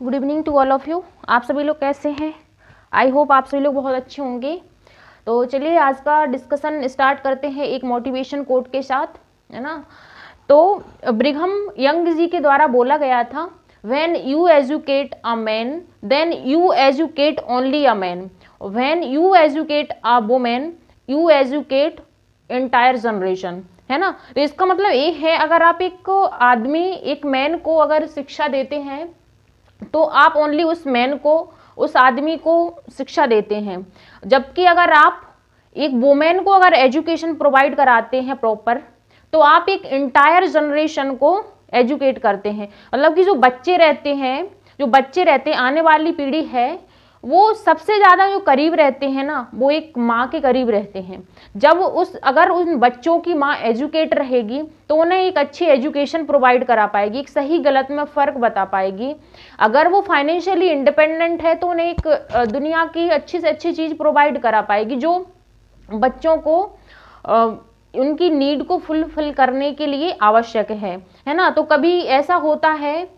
Good evening to all of you. आप सभी लोग कैसे हैं? आई होप आप सभी लोग बहुत अच्छे होंगे। तो चलिए आज का डिस्कशन स्टार्ट करते हैं एक मोटिवेशन कोट के साथ, है ना। तो ब्रिघम यंग जी के द्वारा बोला गया था, when you educate a man then you educate only a man, when you educate a woman you educate entire generation, है ना। तो इसका मतलब ये है, अगर आप एक आदमी, एक मैन को अगर शिक्षा देते हैं तो आप ओनली उस मैन को, उस आदमी को शिक्षा देते हैं। जबकि अगर आप एक वुमेन को अगर एजुकेशन प्रोवाइड कराते हैं प्रॉपर, तो आप एक इंटायर जनरेशन को एजुकेट करते हैं। मतलब कि जो बच्चे रहते हैं, आने वाली पीढ़ी है, वो सबसे ज़्यादा जो करीब रहते हैं ना, वो एक माँ के करीब रहते हैं। जब अगर उन बच्चों की माँ एजुकेट रहेगी तो उन्हें एक अच्छी एजुकेशन प्रोवाइड करा पाएगी, एक सही गलत में फ़र्क बता पाएगी। अगर वो फाइनेंशियली इंडिपेंडेंट है तो उन्हें एक दुनिया की अच्छी से अच्छी चीज़ प्रोवाइड करा पाएगी, जो बच्चों को उनकी नीड को फुलफिल करने के लिए आवश्यक है ना। तो कभी ऐसा होता है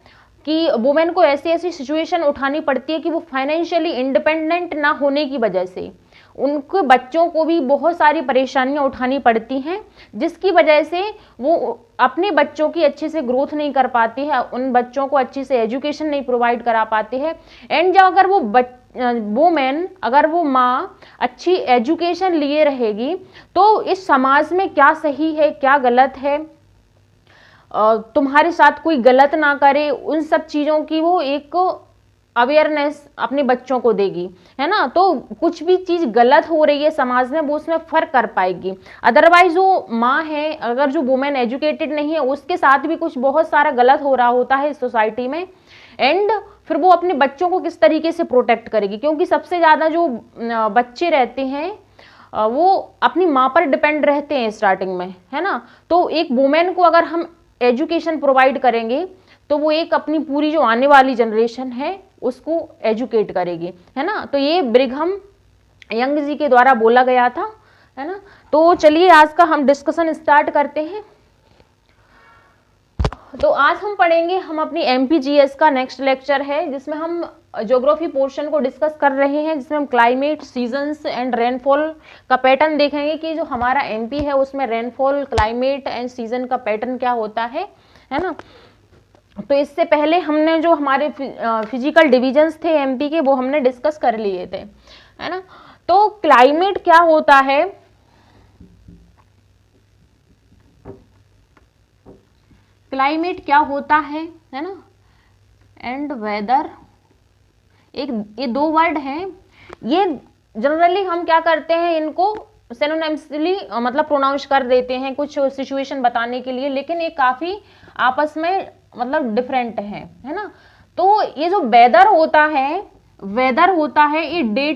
कि वुमेन को ऐसी ऐसी सिचुएशन उठानी पड़ती है कि वो फाइनेंशियली इंडिपेंडेंट ना होने की वजह से उनके बच्चों को भी बहुत सारी परेशानियां उठानी पड़ती हैं, जिसकी वजह से वो अपने बच्चों की अच्छे से ग्रोथ नहीं कर पाती है, उन बच्चों को अच्छी से एजुकेशन नहीं प्रोवाइड करा पाते हैं। एंड जब अगर वो माँ अच्छी एजुकेशन लिए रहेगी तो इस समाज में क्या सही है क्या गलत है, तुम्हारे साथ कोई गलत ना करे, उन सब चीज़ों की वो एक अवेयरनेस अपने बच्चों को देगी, है ना। तो कुछ भी चीज़ गलत हो रही है समाज में, वो उसमें फ़र्क कर पाएगी। अदरवाइज जो माँ है, अगर जो वुमेन एजुकेटेड नहीं है, उसके साथ भी कुछ बहुत सारा गलत हो रहा होता है इस सोसाइटी में, एंड फिर वो अपने बच्चों को किस तरीके से प्रोटेक्ट करेगी, क्योंकि सबसे ज़्यादा जो बच्चे रहते हैं वो अपनी माँ पर डिपेंड रहते हैं स्टार्टिंग में, है ना। तो एक वुमेन को अगर हम एजुकेशन प्रोवाइड करेंगे तो वो एक अपनी पूरी जो आने वाली जनरेशन है उसको एजुकेट करेगी, है ना। तो ये ब्रिघम यंग जी के द्वारा बोला गया था, है ना। तो चलिए आज का हम डिस्कशन स्टार्ट करते हैं। तो आज हम पढ़ेंगे, हम अपनी एमपीजीएस का नेक्स्ट लेक्चर है जिसमें हम ज्योग्राफी पोर्शन को डिस्कस कर रहे हैं, जिसमें हम क्लाइमेट, सीजन्स एंड रेनफॉल का पैटर्न देखेंगे कि जो हमारा एमपी है उसमें रेनफॉल, क्लाइमेट एंड सीजन का पैटर्न क्या होता है ना। तो इससे पहले हमने जो हमारे फिजिकल डिविजन्स थे एमपी के, वो हमने डिस्कस कर लिए थे, है ना। तो क्लाइमेट क्या होता है, क्लाइमेट क्या होता है ना, एंड वेदर, ये दो वर्ड हैं। ये जनरली हम क्या करते हैं, इनको सिनोनिमसली मतलब प्रोनाउंस कर देते हैं कुछ सिचुएशन बताने के लिए, लेकिन ये काफी आपस में मतलब डिफरेंट है ना। तो ये जो वेदर होता है ये डे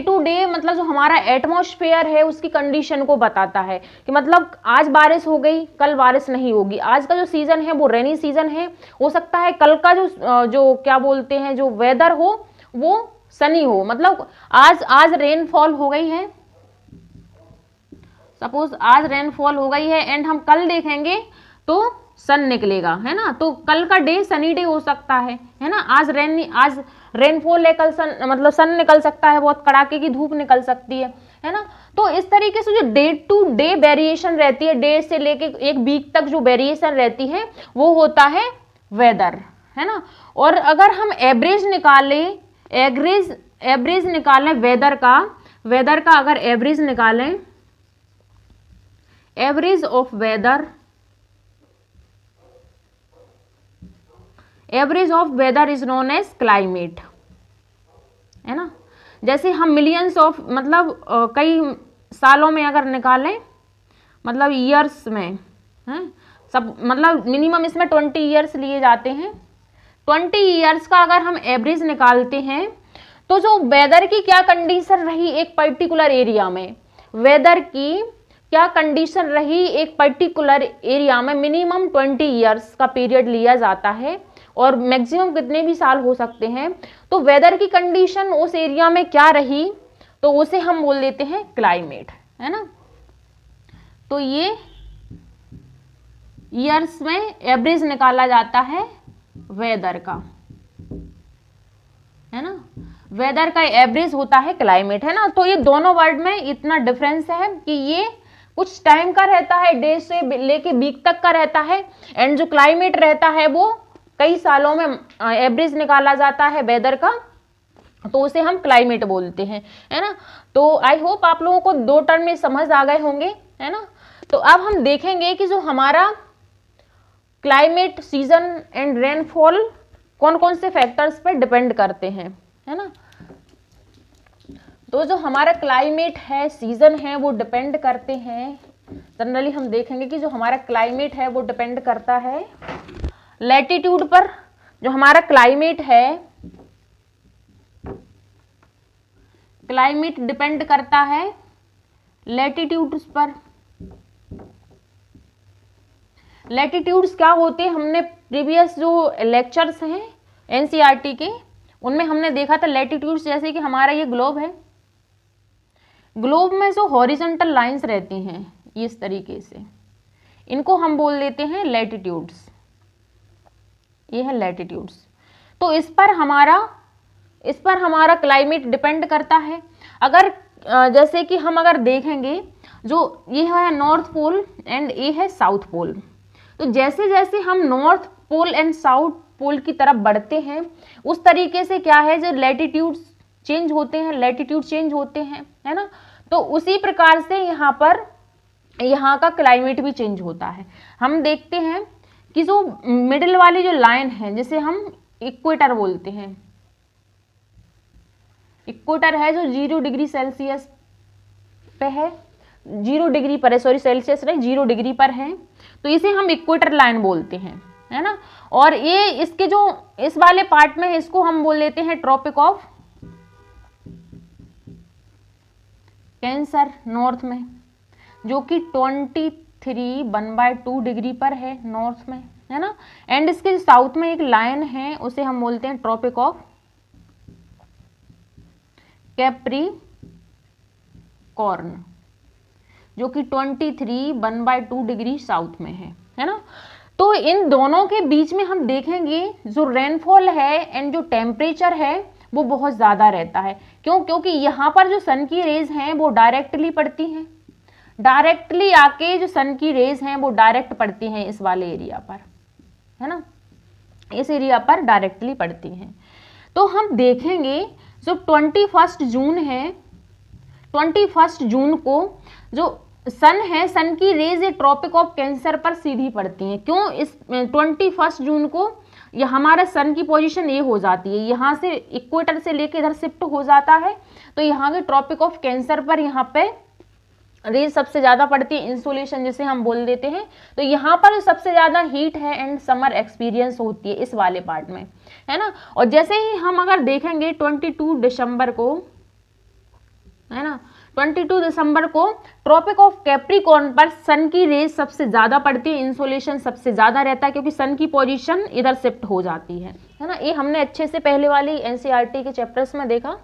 टू डे मतलब जो हमारा एटमॉस्फेयर है उसकी कंडीशन को बताता है कि मतलब आज बारिश हो गई, कल बारिश नहीं होगी। आज का जो सीजन है वो रेनी सीजन है, हो सकता है कल का जो क्या बोलते हैं जो वेदर हो वो सनी हो। मतलब आज रेनफॉल हो गई है, सपोज आज रेनफॉल हो गई है एंड हम कल देखेंगे तो सन निकलेगा, है ना। तो कल का डे सनी डे हो सकता है ना। आज रेनफॉल है, कल सन निकल सकता है, बहुत कड़ाके की धूप निकल सकती है ना। तो इस तरीके से जो डे टू डे वेरिएशन रहती है, डे से लेके एक वीक तक जो वेरिएशन रहती है वो होता है वेदर, है ना। और अगर हम एवरेज निकालें वेदर का अगर एवरेज निकालें, average of weather is known as climate, है ना। जैसे हम मिलियंस ऑफ मतलब कई सालों में अगर निकालें, मतलब ईयर्स में है सब, मतलब मिनिमम इसमें 20 ईयर्स लिए जाते हैं। 20 ईयर्स का अगर हम एवरेज निकालते हैं तो जो वेदर की क्या कंडीशन रही एक पर्टिकुलर एरिया में, वेदर की क्या कंडीशन रही एक पर्टिकुलर एरिया में, मिनिमम 20 ईयर्स का पीरियड लिया जाता है और मैक्सिमम कितने भी साल हो सकते हैं। तो वेदर की कंडीशन उस एरिया में क्या रही तो उसे हम बोल देते हैं क्लाइमेट, है ना। तो ये ईयर्स में एवरेज निकाला जाता है वेदर का, है ना, वेदर का एवरेज होता है क्लाइमेट, है ना। तो ये दोनों वर्ड में इतना डिफरेंस है कि ये कुछ टाइम का रहता है, डे से लेके वीक तक का रहता है, एंड जो क्लाइमेट रहता है वो कई सालों में एवरेज निकाला जाता है वेदर का, तो उसे हम क्लाइमेट बोलते हैं, है ना। तो आई होप आप लोगों को दो टर्म में समझ आ गए होंगे, है ना। तो अब हम देखेंगे कि जो हमारा क्लाइमेट, सीजन एंड रेनफॉल कौन कौन से फैक्टर्स पर डिपेंड करते हैं, है ना। तो जो हमारा क्लाइमेट है, सीजन है, वो डिपेंड करते हैं, जनरली हम देखेंगे कि जो हमारा क्लाइमेट है वो डिपेंड करता है लैटिट्यूड पर। जो हमारा क्लाइमेट है, क्लाइमेट डिपेंड करता है लैटिट्यूड्स पर। लैटिट्यूड्स क्या होते हैं, हमने प्रीवियस जो लेक्चर्स हैं एनसीईआरटी के, उनमें हमने देखा था लैटिट्यूड्स, जैसे कि हमारा ये ग्लोब है, ग्लोब में जो हॉरिजॉन्टल लाइंस रहती हैं इस तरीके से, इनको हम बोल देते हैं लैटिट्यूड्स, ये है लैटिट्यूड्स। तो इस पर हमारा क्लाइमेट डिपेंड करता है। अगर जैसे कि हम अगर देखेंगे, जो ये है नॉर्थ पोल एंड ये है साउथ पोल, तो जैसे जैसे हम north pole and south pole की तरफ बढ़ते हैं, उस तरीके से क्या है, जो लैटिट्यूड्स चेंज होते हैं, लैटिट्यूड चेंज होते हैं, है ना। तो उसी प्रकार से यहाँ का क्लाइमेट भी चेंज होता है। हम देखते हैं कि जो मिडिल वाली जो लाइन है, जिसे हम इक्वेटर बोलते हैं, इक्वेटर है जो 0 डिग्री सेल्सियस पे है, 0 डिग्री पर है, सॉरी सेल्सियस नहीं, 0 डिग्री पर है, तो इसे हम इक्वेटर लाइन बोलते हैं, है ना। और ये इसके जो इस वाले पार्ट में है, इसको हम बोल देते हैं ट्रॉपिक ऑफ कैंसर नॉर्थ में, जो कि 23 1/2 डिग्री पर है नॉर्थ में, है ना। एंड इसके साउथ में एक लाइन है, उसे हम बोलते हैं ट्रॉपिक ऑफ कैप्रिकॉर्न, जो कि 23 1/2 डिग्री साउथ में है ना। तो इन दोनों के बीच में हम देखेंगे जो रेनफॉल है एंड जो टेम्परेचर है वो बहुत ज़्यादा रहता है। क्यों? क्योंकि यहाँ पर जो सन की रेज हैं वो डायरेक्टली पड़ती हैं, डायरेक्टली आके जो सन की रेज हैं वो डायरेक्ट पड़ती हैं इस वाले एरिया पर, है ना, इस एरिया पर डायरेक्टली पड़ती हैं। तो हम देखेंगे जो 21 जून है, 21 जून को जो सन है, सन की रेज ट्रॉपिक ऑफ कैंसर पर सीधी पड़ती हैं। क्यों? इस 21 जून को यह हमारा सन की पोजीशन ये हो जाती है, यहाँ से इक्वेटर से लेके इधर शिफ्ट हो जाता है, तो यहाँ के ट्रॉपिक ऑफ कैंसर पर यहाँ पे रेज सबसे ज़्यादा पड़ती है, इंसोलेशन जिसे हम बोल देते हैं। तो यहाँ पर सबसे ज़्यादा हीट है एंड समर एक्सपीरियंस होती है इस वाले पार्ट में, है ना। और जैसे ही हम अगर देखेंगे 22 दिसंबर को, है ना, 22 दिसंबर को ट्रॉपिक ऑफ कैप्रिकॉर्न पर सन की रेज सबसे ज़्यादा पड़ती है, इंसोलेशन सबसे ज़्यादा रहता है, क्योंकि सन की पोजीशन इधर शिफ्ट हो जाती है ना। ये हमने अच्छे से पहले वाली एनसीईआरटी के चैप्टर्स में देखा,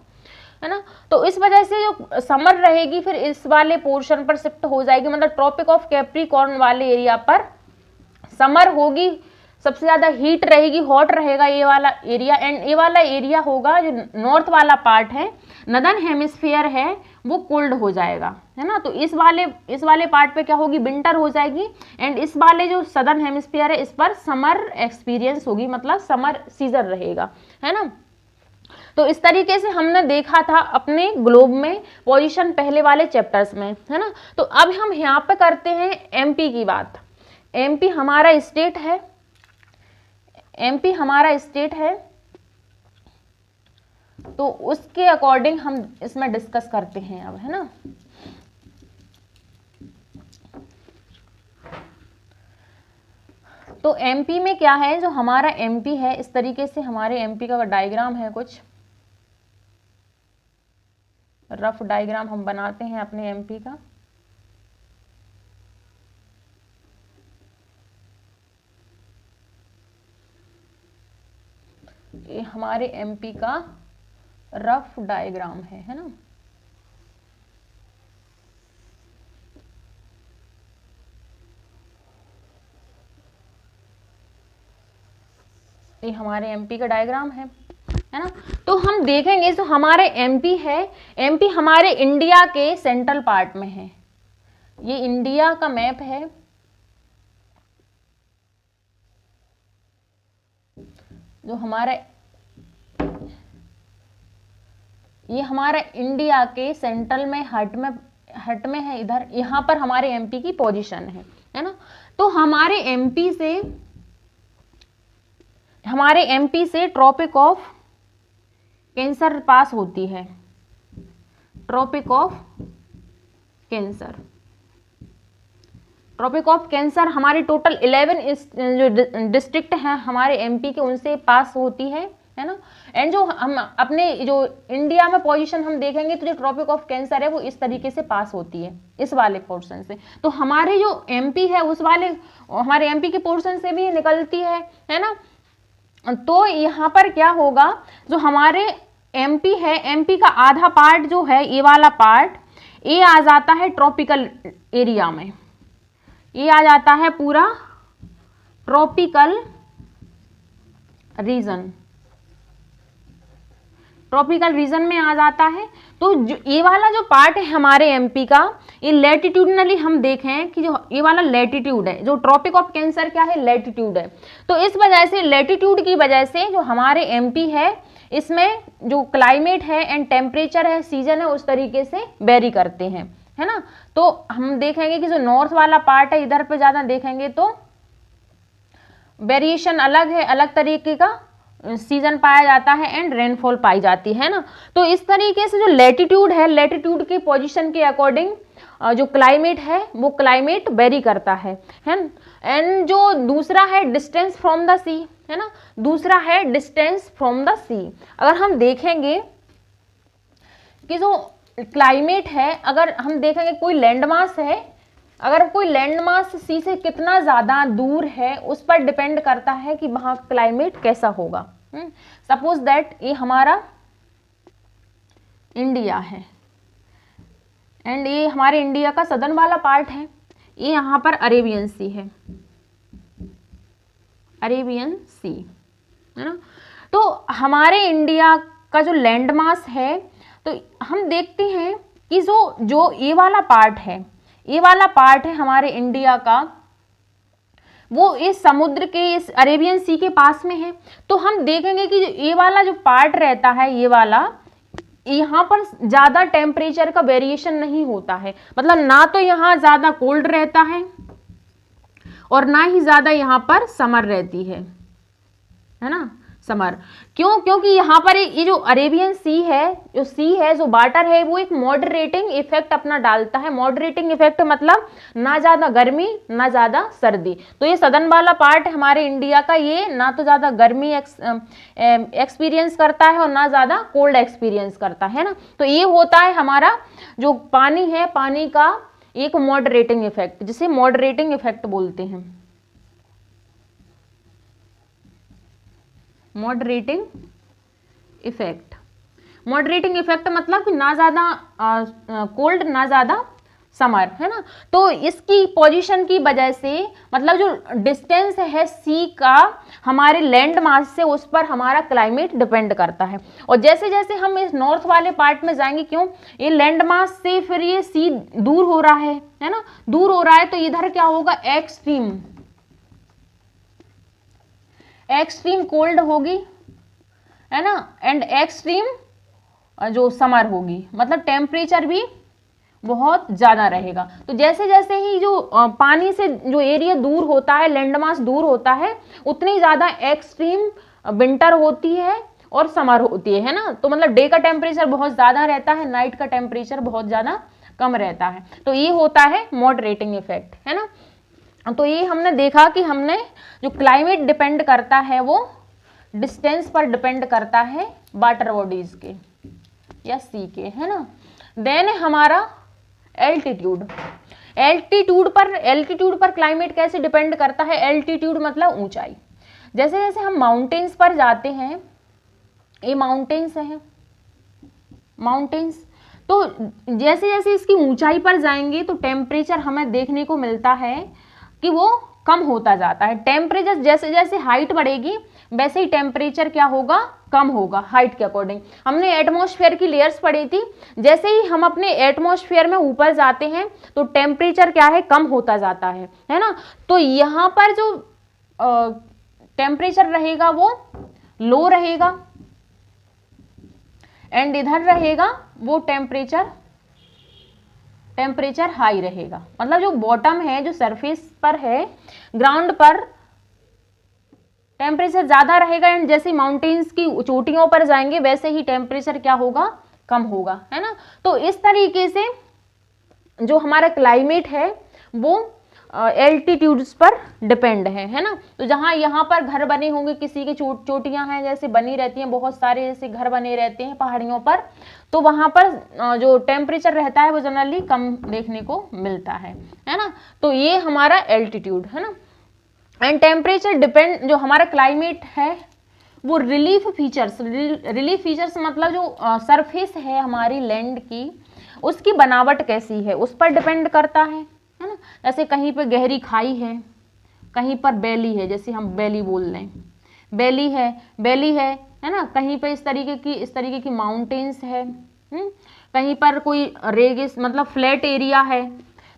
है ना। तो इस वजह से जो समर रहेगी फिर इस वाले पोर्शन पर शिफ्ट हो जाएगी, मतलब ट्रॉपिक ऑफ कैप्रिकॉर्न वाले एरिया पर समर होगी, सबसे ज़्यादा हीट रहेगी, हॉट रहेगा ये वाला एरिया। एंड ये वाला एरिया होगा जो नॉर्थ वाला पार्ट है, नदर्न हेमिस्फीयर है, वो कोल्ड हो जाएगा, है ना। तो इस वाले पार्ट पे क्या होगी, विंटर हो जाएगी। एंड इस वाले जो सदर्न हेमिस्फीयर है, इस पर समर एक्सपीरियंस होगी, मतलब समर सीजन रहेगा, है ना। तो इस तरीके से हमने देखा था अपने ग्लोब में पोजीशन पहले वाले चैप्टर्स में, है ना। तो अब हम यहाँ पे करते हैं एमपी की बात। एमपी हमारा स्टेट है, एमपी हमारा स्टेट है, तो उसके अकॉर्डिंग हम इसमें डिस्कस करते हैं अब, है ना। तो एमपी में क्या है, जो हमारा एमपी है, इस तरीके से हमारे एमपी का डायग्राम है, कुछ रफ डायग्राम हम बनाते हैं अपने एमपी का। ये हमारे एमपी का रफ डायग्राम है ना। ये हमारे एमपी का डायग्राम है ना। तो हम देखेंगे तो हमारे एमपी है, एमपी हमारे इंडिया के सेंट्रल पार्ट में है। ये इंडिया का मैप है, जो हमारा ये हमारा इंडिया के सेंट्रल में हट में है इधर, यहाँ पर हमारे एमपी की पोजीशन है ना। तो हमारे एमपी से ट्रॉपिक ऑफ कैंसर पास होती है, Tropic of Cancer. Tropic of Cancer हमारी टोटल 11 जो डिस्ट्रिक्ट हैं हमारे एमपी के, उनसे पास होती है ना। एंड जो हम अपने जो इंडिया में पोजीशन हम देखेंगे तो जो ट्रॉपिक ऑफ कैंसर है वो इस तरीके से पास होती है, इस वाले पोर्शन से। तो हमारे जो एमपी है उस वाले हमारे एमपी के पोर्शन से भी निकलती है ना। तो यहाँ पर क्या होगा, जो हमारे एमपी है, एमपी का आधा पार्ट जो है ये वाला पार्ट, ये आ जाता है ट्रॉपिकल एरिया में, ये आ जाता है पूरा ट्रॉपिकल रीजन, ट्रॉपिकल रीजन में आ जाता है। तो ये वाला जो पार्ट है हमारे एमपी का, ये लैटिट्यूडनली हम देखें कि जो ये वाला लैटिट्यूड है, जो ट्रॉपिक ऑफ कैंसर क्या है, लैटिट्यूड है। तो इस वजह से लैटिट्यूड की वजह से जो हमारे एमपी है इसमें जो क्लाइमेट है एंड टेम्परेचर है, सीजन है, उस तरीके से वेरी करते हैं, है ना। तो हम देखेंगे कि जो नॉर्थ वाला पार्ट है इधर पे ज्यादा देखेंगे तो वेरिएशन अलग है, अलग तरीके का सीजन पाया जाता है एंड रेनफॉल पाई जाती है ना। तो इस तरीके से जो लैटिट्यूड है, लैटिट्यूड की पोजीशन के अकॉर्डिंग जो क्लाइमेट है वो क्लाइमेट वेरी करता है एंड जो दूसरा है डिस्टेंस फ्रॉम द सी, है ना, दूसरा है डिस्टेंस फ्रॉम द सी। अगर हम देखेंगे कि जो क्लाइमेट है, अगर हम देखेंगे कोई लैंडमास है, अगर कोई लैंडमास सी से कितना ज्यादा दूर है उस पर डिपेंड करता है कि वहां क्लाइमेट कैसा होगा। सपोज दैट ये हमारा इंडिया है एंड ये हमारे इंडिया का सदर्न वाला पार्ट है, ये यहाँ पर अरेबियन सी है, अरेबियन सी, है ना। तो हमारे इंडिया का जो लैंड मास है, तो हम देखते हैं कि जो ये वाला पार्ट है, ये वाला पार्ट है हमारे इंडिया का, वो इस समुद्र के, इस अरेबियन सी के पास में है। तो हम देखेंगे कि ये वाला जो पार्ट रहता है, ये वाला, यहाँ पर ज्यादा टेम्परेचर का वेरिएशन नहीं होता है, मतलब ना तो यहाँ ज्यादा कोल्ड रहता है और ना ही ज्यादा यहाँ पर समर रहती है ना, समर। क्यों? क्योंकि यहाँ पर ये जो अरेबियन सी है, जो वाटर है, वो एक मॉडरेटिंग इफेक्ट अपना डालता है। मॉडरेटिंग इफेक्ट मतलब ना ज्यादा गर्मी ना ज्यादा सर्दी। तो ये सदर्न वाला पार्ट हमारे इंडिया का, ये ना तो ज्यादा गर्मी एक्सपीरियंस करता है और ना ज्यादा कोल्ड एक्सपीरियंस करता है ना। तो ये होता है हमारा जो पानी है, पानी का एक मॉडरेटिंग इफेक्ट, जिसे मॉडरेटिंग इफेक्ट बोलते हैं। मॉडरेटिंग इफेक्ट, मॉडरेटिंग इफेक्ट मतलब कि ना ज्यादा कोल्ड ना ज्यादा समर, है ना। तो इसकी पोजीशन की वजह से, मतलब जो डिस्टेंस है सी का हमारे लैंड मास से, उस पर हमारा क्लाइमेट डिपेंड करता है। और जैसे जैसे हम इस नॉर्थ वाले पार्ट में जाएंगे, क्यों, ये लैंड मास से फिर ये सी दूर हो रहा है ना, दूर हो रहा है, तो इधर क्या होगा, एक्सट्रीम कोल्ड होगी, है ना, एंड एक्सट्रीम जो समर होगी, मतलब टेम्परेचर भी बहुत ज्यादा रहेगा। तो जैसे जैसे ही जो पानी से जो एरिया दूर होता है, लैंडमास दूर होता है, उतनी ज्यादा एक्सट्रीम विंटर होती है और समर होती है ना। तो मतलब डे का टेम्परेचर बहुत ज्यादा रहता है, नाइट का टेम्परेचर बहुत ज्यादा कम रहता है। तो ये होता है मॉडरेटिंग इफेक्ट, है ना। तो ये हमने देखा कि हमने जो क्लाइमेट डिपेंड करता है वो डिस्टेंस पर डिपेंड करता है, वाटर बॉडीज के या सी के, है ना। देन हमारा एल्टीट्यूड, एल्टीट्यूड पर क्लाइमेट कैसे डिपेंड करता है। एल्टीट्यूड मतलब ऊंचाई। जैसे जैसे हम माउंटेन्स पर जाते हैं, ये माउंटेन्स है, माउंटेन्स, तो जैसे जैसे इसकी ऊंचाई पर जाएंगे तो टेम्परेचर हमें देखने को मिलता है कि वो कम होता जाता है। टेम्परेचर जैसे जैसे हाइट बढ़ेगी वैसे ही टेम्परेचर क्या होगा, कम होगा हाइट के अकॉर्डिंग। हमने एटमॉस्फेयर की लेयर्स पढ़ी थी, जैसे ही हम अपने एटमॉस्फेयर में ऊपर जाते हैं तो टेम्परेचर क्या है, कम होता जाता है ना। तो यहाँ पर जो टेम्परेचर रहेगा वो लो रहेगा एंड इधर रहेगा वो टेम्परेचर हाई रहेगा। मतलब जो बॉटम है, जो सरफेस पर है, ग्राउंड पर टेम्परेचर ज्यादा रहेगा एंड जैसे माउंटेन्स की चोटियों पर जाएंगे वैसे ही टेम्परेचर क्या होगा, कम होगा, है ना। तो इस तरीके से जो हमारा क्लाइमेट है वो एल्टीट्यूड्स पर डिपेंड है ना। तो जहाँ यहाँ पर घर बने होंगे, किसी के चोटियाँ हैं जैसे बनी रहती हैं, बहुत सारे ऐसे घर बने रहते हैं पहाड़ियों पर, तो वहाँ पर जो टेम्परेचर रहता है वो जनरली कम देखने को मिलता है ना। तो ये हमारा एल्टीट्यूड है ना। एंड टेम्परेचर डिपेंड, जो हमारा क्लाइमेट है वो रिलीफ फीचर्स मतलब जो सरफेस है हमारी लैंड की, उसकी बनावट कैसी है उस पर डिपेंड करता है ना। जैसे कहीं पे गहरी खाई है, कहीं पर वैली है, जैसे हम वैली बोल रहे हैं, वैली है ना। कहीं पे इस तरीके की माउंटेन्स है, कहीं पर कोई रेगिस मतलब फ्लैट एरिया है,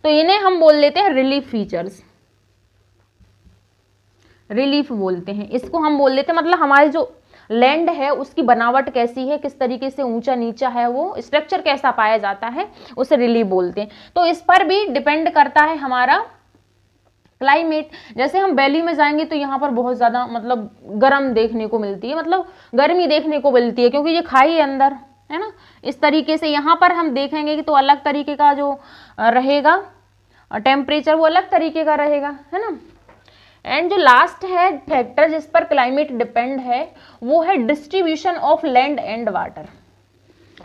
तो इन्हें हम बोल लेते हैं रिलीफ फीचर्स, रिलीफ बोलते हैं इसको हम बोल लेते हैं। मतलब हमारी जो लैंड है उसकी बनावट कैसी है, किस तरीके से ऊंचा नीचा है, वो स्ट्रक्चर कैसा पाया जाता है, उसे रिलीफ बोलते हैं। तो इस पर भी डिपेंड करता है हमारा क्लाइमेट। जैसे हम वैली में जाएंगे तो यहाँ पर बहुत ज्यादा मतलब गर्म देखने को मिलती है, मतलब गर्मी देखने को मिलती है, क्योंकि ये खाई है अंदर, है ना। इस तरीके से यहाँ पर हम देखेंगे कि तो अलग तरीके का जो रहेगा टेम्परेचर, वो अलग तरीके का रहेगा, है ना। एंड जो लास्ट है फैक्टर जिस पर क्लाइमेट डिपेंड है वो है distribution of land and water,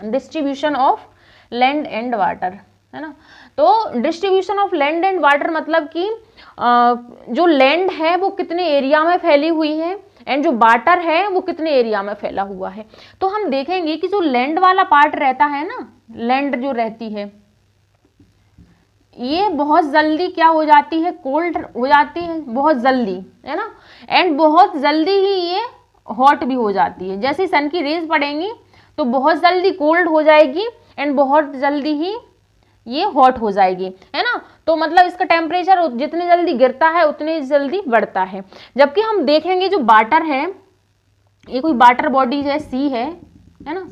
distribution of land and water, है ना। तो distribution of land and water मतलब कि जो लैंड है वो कितने एरिया में फैली हुई है एंड जो वाटर है वो कितने एरिया में फैला हुआ है। तो हम देखेंगे कि जो लैंड वाला पार्ट रहता है ना, लैंड जो रहती है ये बहुत जल्दी क्या हो जाती है, कोल्ड हो जाती है बहुत जल्दी, है ना। एंड बहुत जल्दी ही ये हॉट भी हो जाती है। जैसे सन की रेज पड़ेंगी तो बहुत जल्दी कोल्ड हो जाएगी एंड बहुत जल्दी ही ये हॉट हो जाएगी, है ना। तो मतलब इसका टेम्परेचर जितनी जल्दी गिरता है उतनी जल्दी बढ़ता है। जबकि हम देखेंगे जो वाटर है, ये कोई वाटर बॉडी है, सी है ना,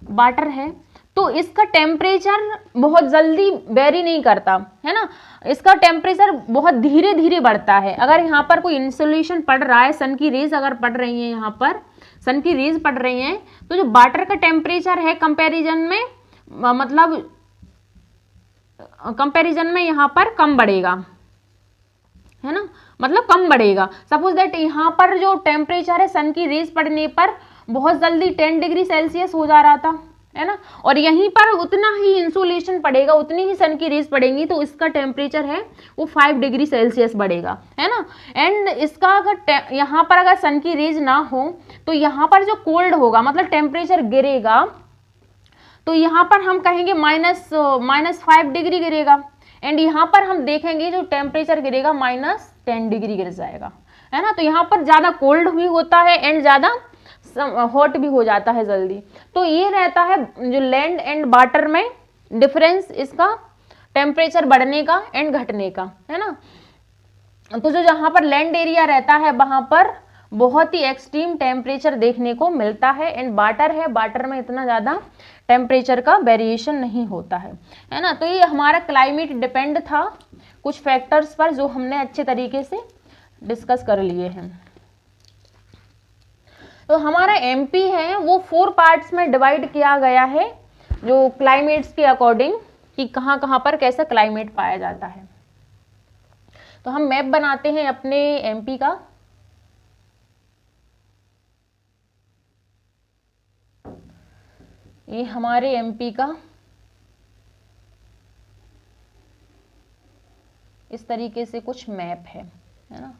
वाटर है, तो इसका टेम्परेचर बहुत जल्दी वेरी नहीं करता, है ना। इसका टेम्परेचर बहुत धीरे धीरे बढ़ता है। अगर यहाँ पर कोई इंसोलेशन पड़ रहा है, सन की रेज अगर पड़ रही है, यहाँ पर सन की रेज पड़ रही हैं, तो जो वाटर का टेम्परेचर है कंपैरिजन में मतलब कंपैरिजन में यहाँ पर कम बढ़ेगा, है ना, मतलब कम बढ़ेगा। सपोज दैट यहाँ पर जो टेम्परेचर है सन की रेज पड़ने पर बहुत जल्दी 10 डिग्री सेल्सियस हो जा रहा था, है ना, और यहीं पर उतना ही इंसोलेशन पड़ेगा, उतनी ही सन की रेज पड़ेंगी तो इसका टेम्परेचर है वो 5 डिग्री सेल्सियस बढ़ेगा, है ना। एंड इसका अगर यहाँ पर अगर सन की रेज ना हो तो यहाँ पर जो कोल्ड होगा मतलब टेम्परेचर गिरेगा, तो यहाँ पर हम कहेंगे -5 डिग्री गिरेगा। एंड यहाँ पर हम देखेंगे जो टेम्परेचर गिरेगा -10 डिग्री गिर जाएगा, है ना। तो यहाँ पर ज्यादा कोल्ड भी होता है एंड ज्यादा हॉट भी हो जाता है जल्दी। तो ये रहता है जो लैंड एंड वाटर में डिफरेंस, इसका टेम्परेचर बढ़ने का एंड घटने का, है ना। तो जो जहां पर लैंड एरिया रहता है वहां पर बहुत ही एक्सट्रीम टेम्परेचर देखने को मिलता है एंड वाटर है, वाटर में इतना ज्यादा टेम्परेचर का वेरिएशन नहीं होता है ना। तो ये हमारा क्लाइमेट डिपेंड था कुछ फैक्टर्स पर जो हमने अच्छे तरीके से डिस्कस कर लिए हैं। तो हमारा एमपी है वो 4 पार्ट्स में डिवाइड किया गया है जो क्लाइमेट्स के अकॉर्डिंग कि कहाँ कहाँ पर कैसा क्लाइमेट पाया जाता है। तो हम मैप बनाते हैं अपने एमपी का। ये हमारे एमपी का इस तरीके से कुछ मैप है ना।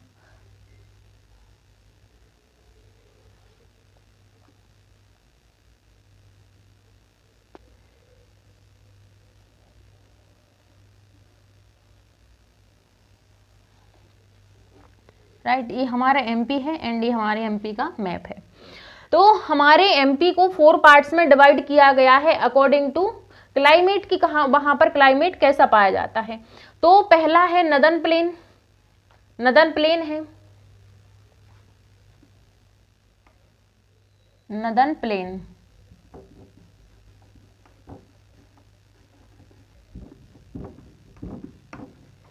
राइट। ये हमारा एमपी है एंड ये हमारे एमपी का मैप है। तो हमारे एमपी को 4 पार्ट्स में डिवाइड किया गया है अकॉर्डिंग टू क्लाइमेट की, कहाँ वहां पर क्लाइमेट कैसा पाया जाता है। तो पहला है नदन प्लेन, नदन प्लेन है, नदन प्लेन।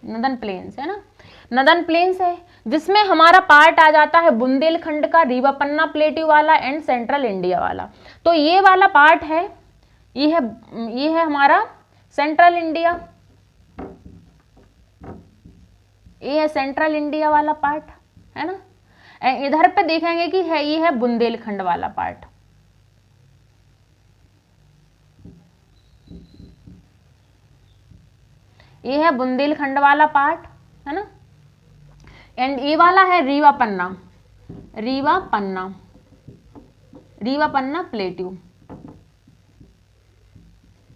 नदन प्लेन्स है ना, नदन प्लेन्स है, जिसमें हमारा पार्ट आ जाता है बुंदेलखंड का, रीवा पन्ना प्लेट्यू वाला एंड सेंट्रल इंडिया वाला। तो ये वाला पार्ट है, ये है हमारा सेंट्रल इंडिया, ये है सेंट्रल इंडिया वाला पार्ट, है ना। इधर पे देखेंगे कि है ये है बुंदेलखंड वाला पार्ट, ये है बुंदेलखंड वाला पार्ट, है ना। एंड ये वाला है रीवा पन्ना, रीवा पन्ना, रीवा पन्ना प्लेट्यू,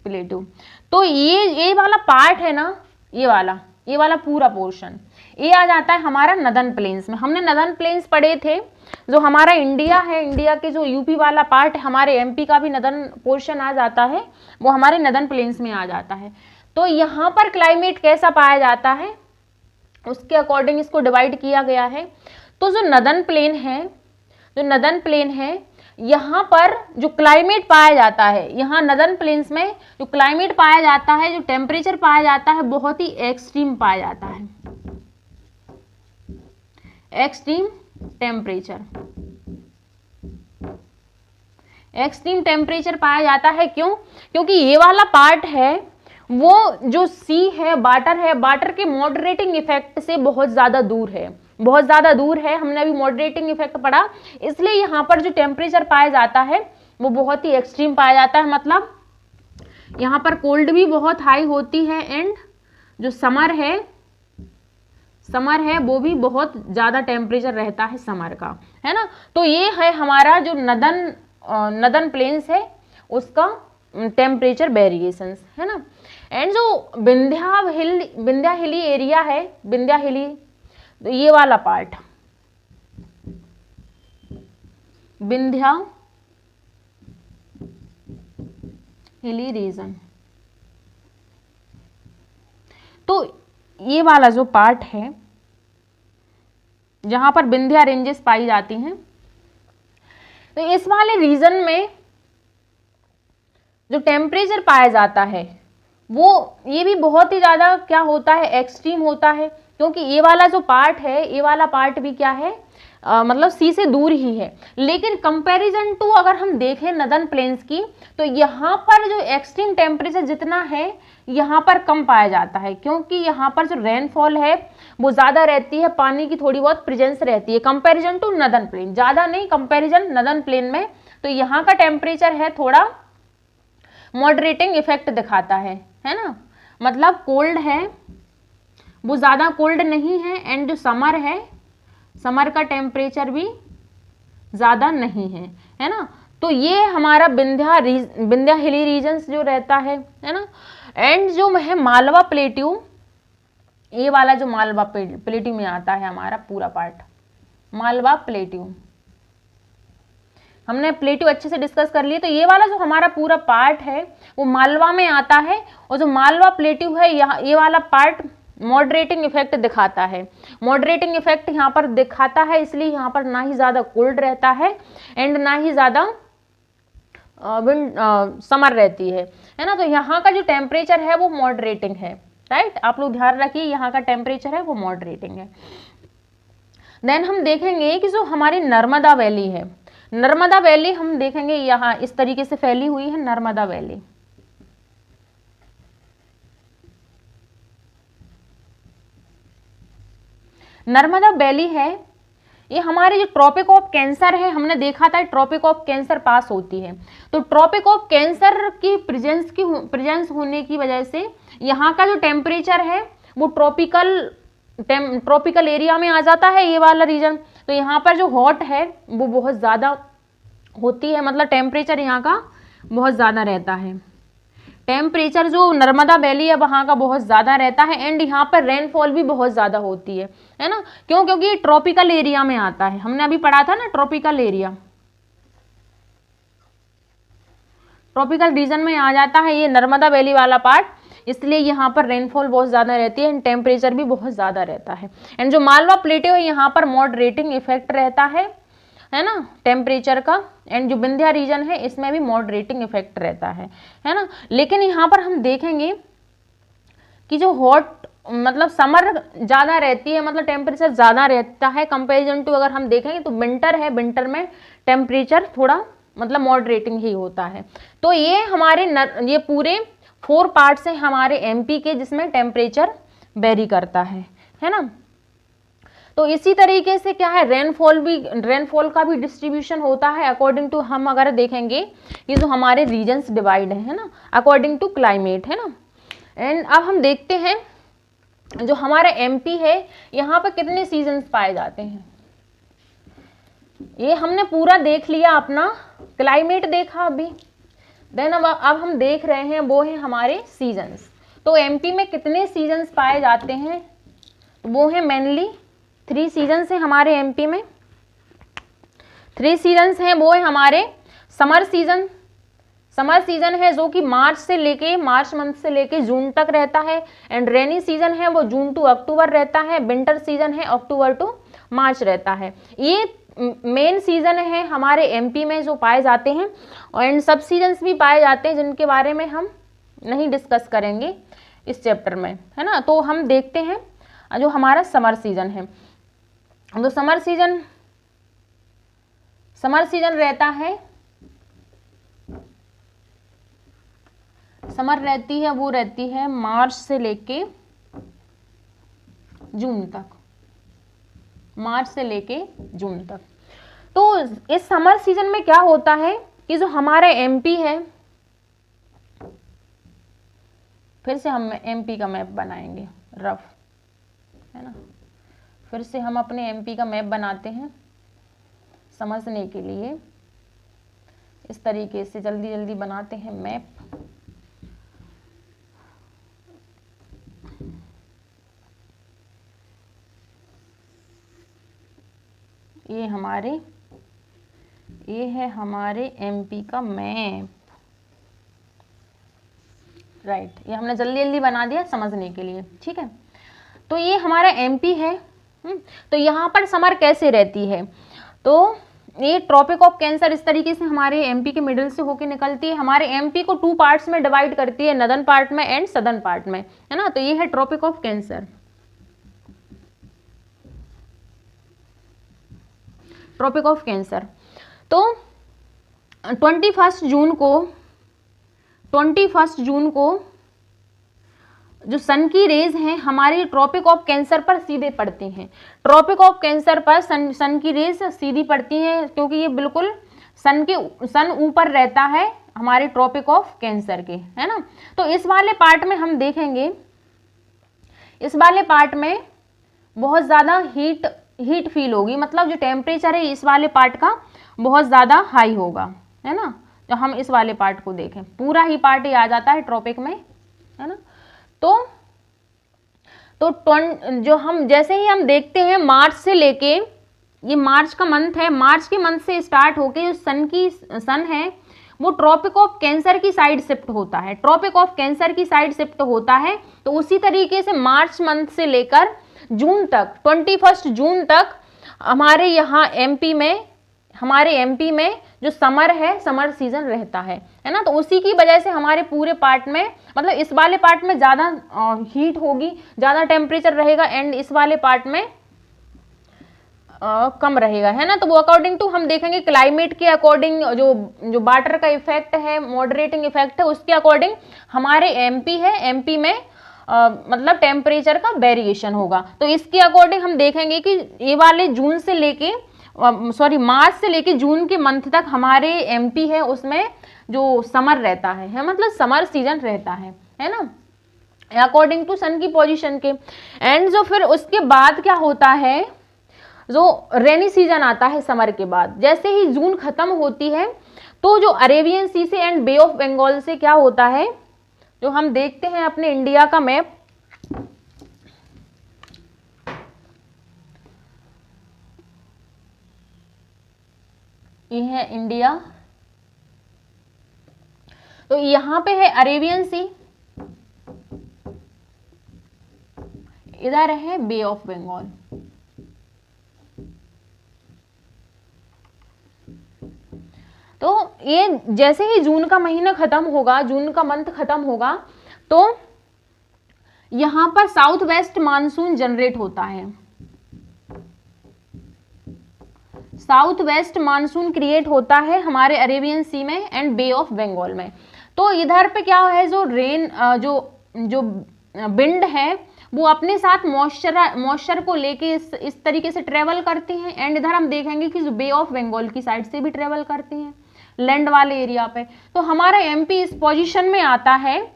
प्लेट्यू। तो ये वाला पार्ट है ना, ये वाला पूरा पोर्शन ये आ जाता है हमारा नदन प्लेन्स में। हमने नदन प्लेन्स पढ़े थे, जो हमारा इंडिया है, इंडिया के जो यूपी वाला पार्ट है, हमारे एमपी का भी नदन पोर्शन आ जाता है, वो हमारे नदन प्लेन्स में आ जाता है। तो यहाँ पर क्लाइमेट कैसा पाया जाता है उसके अकॉर्डिंग इसको डिवाइड किया गया है। तो जो नदन प्लेन है, जो नदन प्लेन है, यहाँ पर जो क्लाइमेट पाया जाता है, यहाँ नदन प्लेन्स में जो क्लाइमेट पाया जाता है, जो टेम्परेचर पाया जाता है, बहुत ही एक्सट्रीम पाया जाता है, एक्सट्रीम टेम्परेचर, एक्सट्रीम टेम्परेचर पाया जाता है। क्यों? क्योंकि ये वाला पार्ट है वो जो सी है, वाटर है, वाटर के मॉडरेटिंग इफेक्ट से बहुत ज्यादा दूर है, बहुत ज्यादा दूर है। हमने अभी मॉडरेटिंग इफेक्ट पढ़ा, इसलिए यहाँ पर जो टेम्परेचर पाया जाता है वो बहुत ही एक्सट्रीम पाया जाता है। मतलब यहाँ पर कोल्ड भी बहुत हाई होती है एंड जो समर है वो भी बहुत ज्यादा टेम्परेचर रहता है समर का, है ना। तो ये है हमारा जो नदन प्लेन्स है उसका टेम्परेचर वेरिएशंस, है ना। एंड जो विंध्या हिली एरिया है, विंध्या हिली, तो ये वाला पार्ट विंध्या हिली रीजन, तो ये वाला जो पार्ट है जहां पर विंध्या रेंजेस पाई जाती हैं, तो इस वाले रीजन में जो टेम्परेचर पाया जाता है वो ये भी बहुत ही ज्यादा क्या होता है, एक्सट्रीम होता है। क्योंकि ये वाला जो पार्ट है, ये वाला पार्ट भी क्या है, मतलब सी से दूर ही है। लेकिन कंपैरिजन टू अगर हम देखें नदन प्लेन्स की, तो यहाँ पर जो एक्सट्रीम टेम्परेचर जितना है यहाँ पर कम पाया जाता है, क्योंकि यहाँ पर जो रेनफॉल है वो ज्यादा रहती है, पानी की थोड़ी बहुत प्रेजेंस रहती है कंपैरिजन टू नदन प्लेन, ज्यादा नहीं कंपैरिजन नदन प्लेन में। तो यहाँ का टेम्परेचर है थोड़ा मॉडरेटिंग इफेक्ट दिखाता है ना, मतलब कोल्ड है वो ज्यादा कोल्ड नहीं है, एंड जो समर है, समर का टेम्परेचर भी ज्यादा नहीं है ना। तो ये हमारा विंध्या हिली रीजन्स जो रहता है ना। एंड जो है मालवा प्लेट्यू, ये वाला जो मालवा प्लेट्यू में आता है हमारा पूरा पार्ट, मालवा प्लेट्यू, हमने प्लेट्यू अच्छे से डिस्कस कर लिए। तो ये वाला जो हमारा पूरा पार्ट है वो मालवा में आता है, और जो मालवा प्लेट्यू है यहाँ ये वाला पार्ट मॉडरेटिंग इफेक्ट दिखाता है, मॉडरेटिंग इफेक्ट यहाँ पर दिखाता है, इसलिए यहाँ पर ना ही ज्यादा कोल्ड रहता है एंड ना ही ज्यादा समर रहती है ना। तो यहाँ का जो टेम्परेचर है वो मॉडरेटिंग है, राइट। आप लोग ध्यान रखिए, यहाँ का टेम्परेचर है वो मॉडरेटिंग है। देन हम देखेंगे कि जो हमारी नर्मदा वैली है, नर्मदा वैली हम देखेंगे यहाँ इस तरीके से फैली हुई है नर्मदा वैली। नर्मदा वैली है, ये हमारे जो ट्रॉपिक ऑफ कैंसर है, हमने देखा था ट्रॉपिक ऑफ कैंसर पास होती है। तो ट्रॉपिक ऑफ कैंसर की प्रेजेंस होने की वजह से यहाँ का जो टेम्परेचर है वो ट्रॉपिकल एरिया में आ जाता है, ये वाला रीजन। तो यहाँ पर जो हॉट है वो बहुत ज़्यादा होती है, मतलब टेम्परेचर यहाँ का बहुत ज़्यादा रहता है, टेम्परेचर जो नर्मदा वैली है वहाँ का बहुत ज़्यादा रहता है एंड यहाँ पर रेनफॉल भी बहुत ज़्यादा होती है ना। क्यों? क्योंकि ये ट्रॉपिकल एरिया में आता है, हमने अभी पढ़ा था ना ट्रॉपिकल एरिया, ट्रॉपिकल रीजन में आ जाता है ये नर्मदा वैली वाला पार्ट, इसलिए यहाँ पर रेनफॉल बहुत ज़्यादा रहती है एंड टेम्परेचर भी बहुत ज़्यादा रहता है। एंड जो मालवा प्लेटेो है यहाँ पर मॉडरेटिंग इफेक्ट रहता है ना टेम्परेचर का, एंड जो विंध्या रीजन है इसमें भी मॉडरेटिंग इफेक्ट रहता है ना। लेकिन यहाँ पर हम देखेंगे कि जो हॉट मतलब समर ज़्यादा रहती है, मतलब टेम्परेचर ज़्यादा रहता है कंपेरिजन टू अगर हम देखेंगे तो विंटर है, विंटर में टेम्परेचर थोड़ा मतलब मॉडरेटिंग ही होता है। तो ये हमारे ये पूरे 4 पार्ट्स हैं हमारे एमपी के जिसमें टेम्परेचर वेरी करता है ना। तो इसी तरीके से क्या है रेनफॉल का भी डिस्ट्रीब्यूशन होता है अकॉर्डिंग टू, हम अगर देखेंगे ये जो हमारे रीजन्स डिवाइड है ना अकॉर्डिंग टू क्लाइमेट है ना। एंड अब हम देखते हैं जो हमारा एमपी है यहाँ पर कितने सीजन्स पाए जाते हैं। ये हमने पूरा देख लिया, अपना क्लाइमेट देखा अभी, देन अब हम देख रहे हैं वो है हमारे सीजन्स। तो एमपी में कितने सीजन्स पाए जाते हैं, वो है मेनली 3 सीजन्स हैं हमारे एमपी में। 3 सीजन्स हैं, वो है हमारे समर सीजन है जो कि मार्च मंथ से लेके जून तक रहता है, एंड रेनी सीजन है वो जून टू अक्टूबर रहता है, विंटर सीजन है अक्टूबर टू मार्च रहता है। ये मेन सीजन है हमारे एमपी में जो पाए जाते हैं, एंड सब सीजन्स भी पाए जाते हैं जिनके बारे में हम नहीं डिस्कस करेंगे इस चैप्टर में है ना। तो हम देखते हैं जो हमारा समर सीजन है, तो समर सीजन रहता है, समर रहती है वो रहती है मार्च से लेके जून तक, मार्च से लेके जून तक। तो इस समर सीजन में क्या होता है कि जो हमारा एमपी है, फिर से हम एमपी का मैप बनाएंगे रफ है ना, फिर से हम अपने एमपी का मैप बनाते हैं समझने के लिए। इस तरीके से जल्दी जल्दी बनाते हैं मैप। ये है हमारे एमपी का मैप, राइट। ये हमने जल्दी जल्दी बना दिया समझने के लिए, ठीक है। तो ये हमारा एमपी है। तो यहाँ पर समर कैसे रहती है, तो ये ट्रॉपिक ऑफ कैंसर इस तरीके से हमारे एमपी के मिडिल से होके निकलती है। हमारे एमपी को 2 पार्ट्स में डिवाइड करती है, नदर्न पार्ट में एंड सदर्न पार्ट में है ना। तो ये है Tropic of Cancer, Tropic of Cancer. तो 21 जून को जो सन की रेज हैं हमारी ट्रॉपिक ऑफ कैंसर पर सीधे पड़ती हैं। ट्रॉपिक ऑफ कैंसर पर सन की रेज सीधी पड़ती हैं क्योंकि ये बिल्कुल सन ऊपर रहता है हमारे ट्रॉपिक ऑफ कैंसर के, है ना। तो इस वाले पार्ट में हम देखेंगे, इस वाले पार्ट में बहुत ज़्यादा हीट फील होगी, मतलब जो टेम्परेचर है इस वाले पार्ट का बहुत ज़्यादा हाई होगा, है ना। तो हम इस वाले पार्ट को देखें, पूरा ही पार्ट ही आ जाता है ट्रॉपिक में, है ना। तो जो हम जैसे ही हम देखते हैं मार्च से लेके, ये मार्च का मंथ है, मार्च के मंथ से स्टार्ट होके जो सन है वो ट्रॉपिक ऑफ कैंसर की साइड शिफ्ट होता है, ट्रॉपिक ऑफ कैंसर की साइड शिफ्ट होता है। तो उसी तरीके से मार्च मंथ से लेकर जून तक, 21 जून तक हमारे यहाँ हमारे एमपी में जो समर है, समर सीजन रहता है ना। तो उसी की वजह से हमारे पूरे पार्ट में, मतलब इस वाले पार्ट में ज़्यादा हीट होगी, ज़्यादा टेम्परेचर रहेगा, एंड इस वाले पार्ट में कम रहेगा, है ना। तो वो अकॉर्डिंग टू हम देखेंगे क्लाइमेट के अकॉर्डिंग, जो वाटर का इफेक्ट है, मॉडरेटिंग इफेक्ट है, उसके अकॉर्डिंग हमारे एमपी में मतलब टेम्परेचर का वेरिएशन होगा। तो इसके अकॉर्डिंग हम देखेंगे कि ये वाले मार्च से लेके जून के मंथ तक हमारे एमपी है उसमें जो समर रहता है मतलब समर सीजन रहता है ना, अकॉर्डिंग टू सन की पोजीशन के। एंड जो फिर उसके बाद क्या होता है, जो रेनी सीजन आता है समर के बाद, जैसे ही जून खत्म होती है तो जो अरेबियन सी से एंड बे ऑफ बंगाल से क्या होता है, तो हम देखते हैं अपने इंडिया का मैप। ये है इंडिया, तो यहां पे है अरेबियन सी, इधर है बे ऑफ बंगाल। तो ये जैसे ही जून का महीना खत्म होगा, जून का मंथ खत्म होगा, तो यहां पर साउथ वेस्ट मानसून जनरेट होता है, साउथ वेस्ट मानसून क्रिएट होता है हमारे अरेबियन सी में एंड बे ऑफ बंगाल में। तो इधर पे क्या है, जो रेन जो विंड है वो अपने साथ मॉइस्चर को लेके इस तरीके से ट्रेवल करती हैं, एंड इधर हम देखेंगे कि जो बे ऑफ बंगाल की साइड से भी ट्रेवल करती हैं लैंड वाले एरिया पे। तो हमारा एमपी इस पोजीशन में आता है।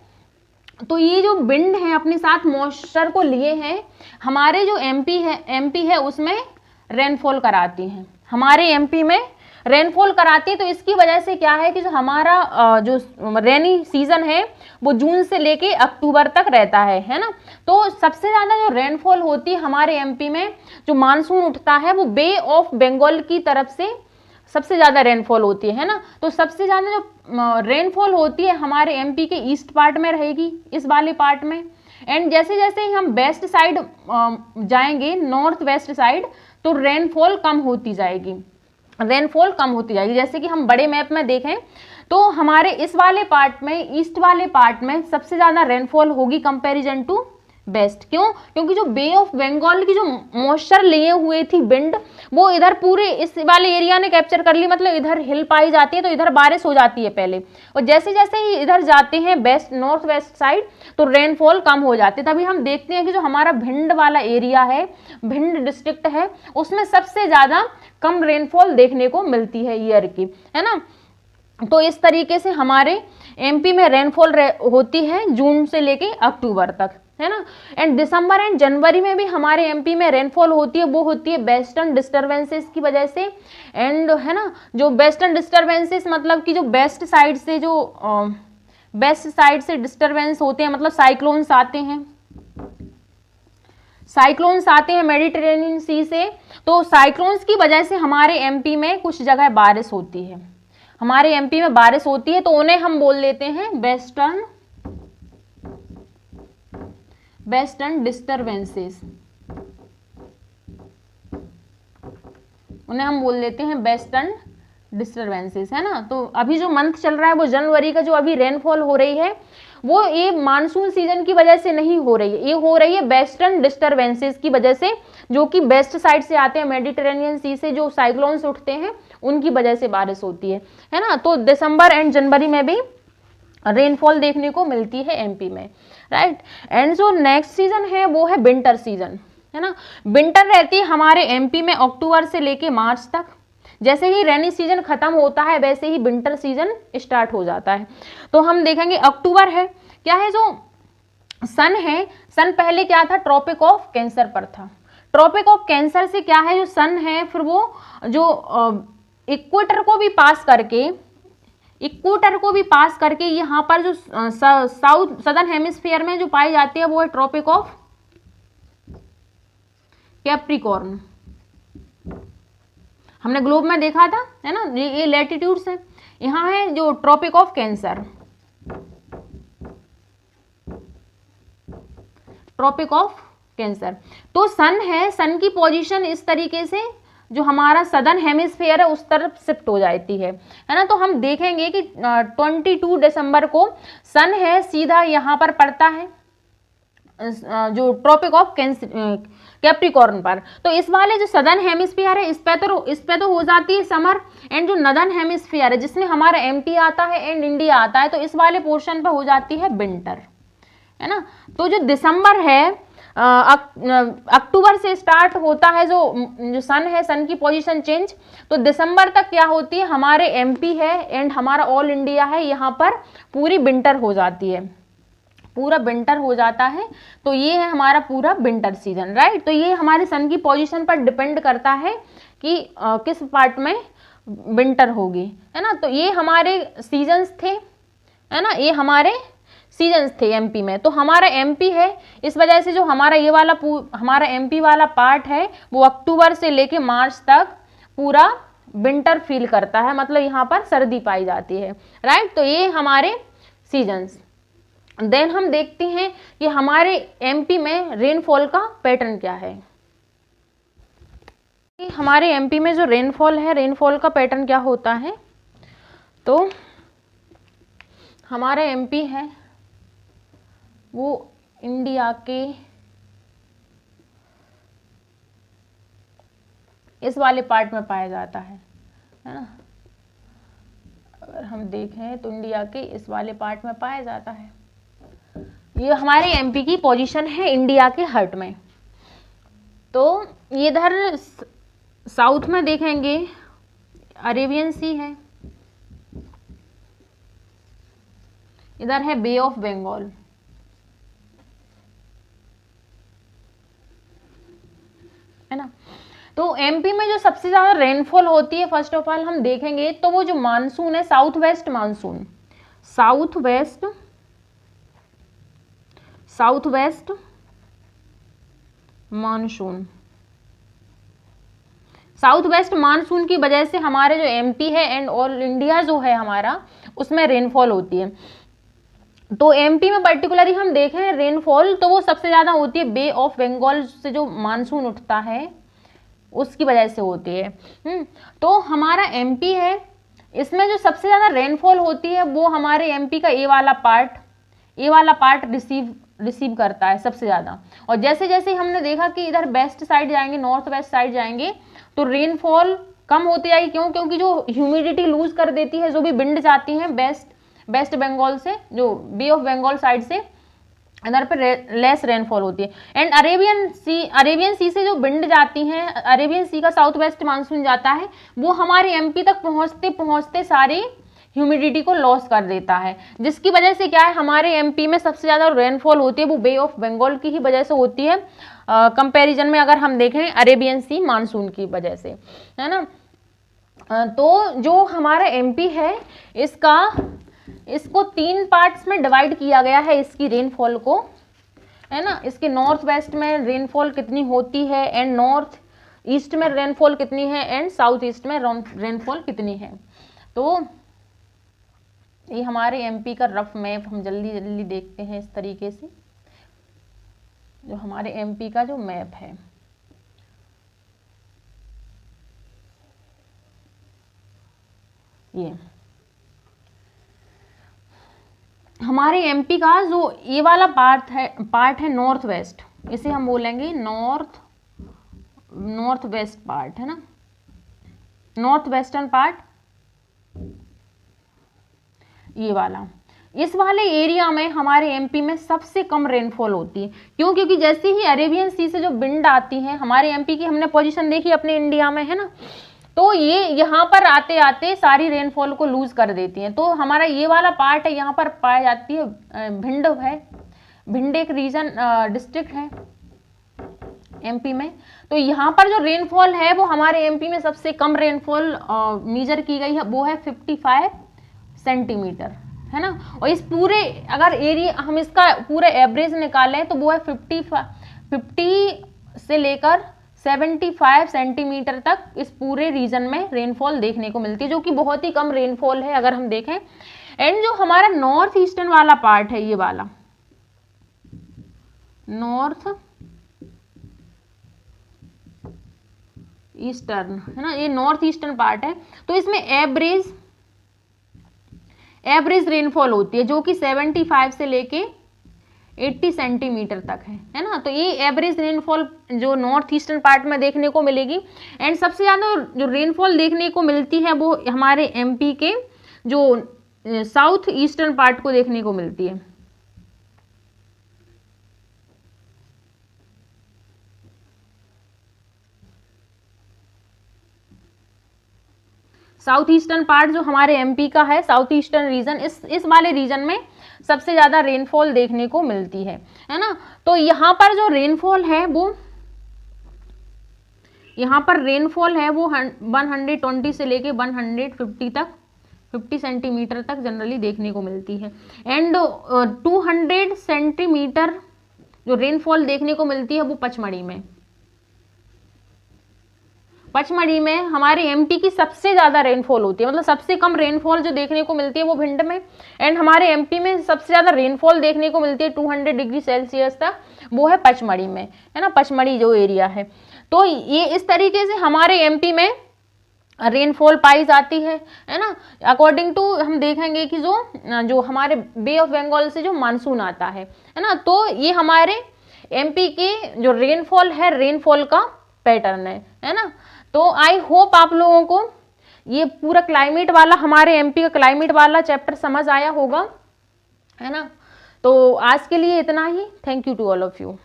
तो ये जो विंड है अपने साथ मॉइस्चर को लिए हैं, हमारे जो एमपी है उसमें रेनफॉल कराती हैं, हमारे एमपी में रेनफॉल कराती है। तो इसकी वजह से क्या है कि जो हमारा जो रेनी सीजन है वो जून से लेके अक्टूबर तक रहता है ना। तो सबसे ज़्यादा जो रेनफॉल होती है हमारे एमपी में, जो मानसून उठता है वो बे ऑफ बंगाल की तरफ से सबसे ज़्यादा रेनफॉल होती है ना। तो सबसे ज़्यादा जो रेनफॉल होती है हमारे एमपी के ईस्ट पार्ट में रहेगी, इस वाले पार्ट में। एंड जैसे जैसे ही हम वेस्ट साइड जाएंगे, नॉर्थ वेस्ट साइड, तो रेनफॉल कम होती जाएगी, रेनफॉल कम होती जाएगी। जैसे कि हम बड़े मैप में देखें तो हमारे इस वाले पार्ट में, ईस्ट वाले पार्ट में सबसे ज़्यादा रेनफॉल होगी कंपैरिजन टू वेस्ट। क्यों? क्योंकि जो बे ऑफ बंगाल की जो मॉइस्चर लिए हुए थी विंड, वो इधर पूरे इस वाले एरिया ने कैप्चर कर ली, मतलब इधर हिल पाई जाती है, तो इधर बारिश हो जाती है पहले। और जैसे जैसे ही इधर जाते हैं वेस्ट, नॉर्थ वेस्ट साइड, तो रेनफॉल कम हो जाती है। तभी हम देखते हैं कि जो हमारा भिंड वाला एरिया है, भिंड डिस्ट्रिक्ट है, उसमें सबसे ज़्यादा कम रेनफॉल देखने को मिलती है ईयर की, है ना। तो इस तरीके से हमारे एमपी में रेनफॉल होती है जून से लेके अक्टूबर तक, है ना। एंड दिसंबर एंड जनवरी में भी हमारे एमपी में रेनफॉल होती है, वो होती है वेस्टर्न डिस्टर्बेंसेस की वजह से। एंड है ना, जो वेस्टर्न डिस्टर्बेंसेस मतलब कि जो वेस्ट साइड से डिस्टर्बेंस होते हैं, मतलब साइक्लोन्स आते हैं, साइक्लोन्स आते हैं मेडिटेरेनियन सी से। तो साइक्लोन्स की वजह से हमारे एमपी में कुछ जगह बारिश होती है, हमारे एमपी में बारिश होती है, तो उन्हें हम बोल लेते हैं वेस्टर्न डिस्टर्बेंसेस, उन्हें हम बोल लेते हैं वेस्टर्न डिस्टर्बेंसेस, है ना। तो अभी जो मंथ चल रहा है वो जनवरी का, जो अभी रेनफॉल हो रही है वो ये मानसून सीजन की वजह से नहीं हो रही है, ये हो रही है वेस्टर्न डिस्टर्बेंसेस की वजह से, जो कि वेस्ट साइड से आते हैं, मेडिटेरेनियन सी से जो साइक्लोन्स उठते हैं उनकी वजह से बारिश होती है ना। तो दिसंबर एंड जनवरी में भी रेनफॉल देखने को मिलती है एमपी में, राइट। एंड जो नेक्स्ट सीजन है वो है विंटर सीजन, है ना। विंटर रहती है हमारे एमपी में अक्टूबर से लेके मार्च तक। जैसे ही रेनी सीजन खत्म होता है वैसे ही विंटर सीजन स्टार्ट हो जाता है। तो हम देखेंगे अक्टूबर है, क्या है, जो सन है, सन पहले क्या था, ट्रॉपिक ऑफ कैंसर पर था। ट्रॉपिक ऑफ कैंसर से क्या है, जो सन है फिर वो जो इक्वेटर को भी पास करके यहाँ पर जो सदर्न हेमिस्फीयर में जो पाई जाती है वो है ट्रॉपिक ऑफ कैप्रिकॉर्न। हमने ग्लोब में देखा था, है ना, ये लैटिट्यूड्स है। यहाँ है जो Tropic of Cancer, Tropic of Cancer. तो सन है, सन की पोजीशन इस तरीके से जो हमारा सदर्न हेमिस्फीयर है उस तरफ शिफ्ट हो जाती है ना। तो हम देखेंगे कि 22 दिसंबर को सन है सीधा यहाँ पर पड़ता है जो ट्रॉपिक ऑफ कैप्रिकॉर्न पर। तो इस वाले जो सदर्न हेमिस्फीयर है इस पे तो हो जाती है समर, एंड जो नदर्न हेमिस्फीयर है जिसमें हमारा एमपी आता है एंड इंडिया आता है, तो इस वाले पोर्शन पर हो जाती है विंटर, है ना। तो जो दिसंबर है, अक्टूबर से स्टार्ट होता है जो सन है, सन की पोजीशन चेंज, तो दिसंबर तक क्या होती है, हमारे एमपी है एंड हमारा ऑल इंडिया है, यहाँ पर पूरी विंटर हो जाती है, पूरा विंटर हो जाता है। तो ये है हमारा पूरा विंटर सीजन, राइट। तो ये हमारे सन की पोजीशन पर डिपेंड करता है कि किस पार्ट में विंटर होगी, है ना। तो ये हमारे सीजन्स थे, है ना, ये हमारे सीजन्स थे एमपी में। तो हमारा एमपी है, इस वजह से जो हमारा ये वाला हमारा एमपी वाला पार्ट है वो अक्टूबर से लेके मार्च तक पूरा विंटर फील करता है, मतलब यहाँ पर सर्दी पाई जाती है, राइट। तो ये हमारे सीजन्स। देन हम देखते हैं कि हमारे एमपी में रेनफॉल का पैटर्न क्या है। हमारे एमपी में जो रेनफॉल है, रेनफॉल का पैटर्न क्या होता है, तो हमारा एमपी है वो इंडिया के इस वाले पार्ट में पाया जाता है ना। अगर हम देखें तो इंडिया के इस वाले पार्ट में पाया जाता है। ये हमारे एमपी की पोजीशन है इंडिया के हार्ट में। तो ये इधर साउथ में देखेंगे अरेबियन सी है, इधर है बे ऑफ बंगाल, है ना। तो एमपी में जो सबसे ज्यादा रेनफॉल होती है, फर्स्ट ऑफ ऑल हम देखेंगे तो वो जो मानसून है, south west monsoon, south west monsoon, south west monsoon की वजह से हमारे जो एमपी है एंड ऑल इंडिया जो है हमारा, उसमें रेनफॉल होती है। तो एमपी में पर्टिकुलरली हम देखें रेनफॉल तो वो सबसे ज्यादा होती है बे ऑफ बंगाल से जो मानसून उठता है उसकी वजह से होती है। तो हमारा एमपी है, इसमें जो सबसे ज्यादा रेनफॉल होती है वो हमारे एमपी का ए वाला पार्ट रिसीव करता है सबसे ज्यादा। और जैसे जैसे हमने देखा कि इधर वेस्ट साइड जाएंगे, नॉर्थ वेस्ट साइड जाएंगे तो रेनफॉल कम होती जाएगी। क्यों? क्योंकि जो ह्यूमिडिटी लूज कर देती है, जो भी विंड जाती है वेस्ट बंगाल से, जो बे ऑफ बंगाल साइड से, इधर पे लेस रेनफॉल होती है। एंड अरेबियन सी से जो विंड जाती हैं, अरेबियन सी का साउथ वेस्ट मानसून जाता है, वो हमारे एमपी तक पहुंचते पहुंचते सारी ह्यूमिडिटी को लॉस कर देता है, जिसकी वजह से क्या है हमारे एमपी में सबसे ज्यादा रेनफॉल होती है वो बे ऑफ बंगाल की ही वजह से होती है, कंपैरिजन में अगर हम देखें अरेबियन सी मानसून की वजह से, है ना। तो जो हमारा एमपी है इसको 3 पार्ट्स में डिवाइड किया गया है, इसकी रेनफॉल को, है ना। इसके नॉर्थ वेस्ट में रेनफॉल कितनी होती है एंड नॉर्थ ईस्ट में रेनफॉल कितनी है एंड साउथ ईस्ट में रेनफॉल कितनी है। तो ये हमारे एमपी का रफ मैप हम जल्दी जल्दी देखते हैं इस तरीके से, जो हमारे एमपी का जो मैप है। ये हमारे एमपी का जो ये वाला पार्ट है नॉर्थ वेस्ट, इसे हम बोलेंगे नॉर्थ वेस्ट पार्ट, है ना, नॉर्थ वेस्टर्न पार्ट, ये वाला। इस वाले एरिया में हमारे एमपी में सबसे कम रेनफॉल होती है। क्यों? क्योंकि जैसे ही अरेबियन सी से जो विंड आती है, हमारे एमपी की हमने पोजीशन देखी अपने इंडिया में, है ना, तो ये यहाँ पर आते आते सारी रेनफॉल को लूज कर देती हैं। तो हमारा ये वाला पार्ट है, यहाँ पर पाई जाती है भिंड एक रीजन डिस्ट्रिक्ट है एमपी में। तो यहाँ पर जो रेनफॉल है वो हमारे एमपी में सबसे कम रेनफॉल मेजर की गई है, वो है 55 सेंटीमीटर, है ना। और इस पूरे अगर एरिया हम इसका पूरा एवरेज निकालें तो वो है 50 से लेकर 75 सेंटीमीटर तक इस पूरे रीजन में रेनफॉल देखने को मिलती है, जो कि बहुत ही कम रेनफॉल है अगर हम देखें। एंड जो हमारा नॉर्थ ईस्टर्न वाला पार्ट है, ये वाला नॉर्थ ईस्टर्न, है ना, ये नॉर्थ ईस्टर्न पार्ट है। तो इसमें एवरेज रेनफॉल होती है जो कि 75 से लेके 80 सेंटीमीटर तक है ना। तो ये एवरेज रेनफॉल जो नॉर्थ ईस्टर्न पार्ट में देखने को मिलेगी। एंड सबसे ज़्यादा जो रेनफॉल देखने को मिलती है वो हमारे एमपी के जो साउथ ईस्टर्न पार्ट को देखने को मिलती है। साउथ ईस्टर्न पार्ट जो हमारे एमपी का है, साउथ ईस्टर्न रीजन, इस वाले रीजन में सबसे ज्यादा रेनफॉल देखने को मिलती है ना। तो यहाँ पर जो रेनफॉल है वो 120 से लेके 150 तक 50 सेंटीमीटर तक जनरली देखने को मिलती है। एंड 200 सेंटीमीटर जो रेनफॉल देखने को मिलती है वो पचमढ़ी में। पचमढ़ी में हमारे एमपी की सबसे ज़्यादा रेनफॉल होती है, मतलब सबसे कम रेनफॉल जो देखने को मिलती है वो भिंड में। एंड हमारे एमपी में सबसे ज़्यादा रेनफॉल देखने को मिलती है 200 डिग्री सेल्सियस तक, वो है पचमढ़ी में, है ना, पचमढ़ी जो एरिया है। तो ये इस तरीके से हमारे एमपी में रेनफॉल पाई जाती है ना। अकॉर्डिंग टू हम देखेंगे कि जो हमारे बे ऑफ बंगाल से जो मानसून आता है ना, तो ये हमारे एमपी के जो रेनफॉल है, रेनफॉल का पैटर्न है ना। तो आई होप आप लोगों को ये पूरा क्लाइमेट वाला, हमारे एमपी का क्लाइमेट वाला चैप्टर समझ आया होगा, है ना। तो आज के लिए इतना ही। Thank you to all of you.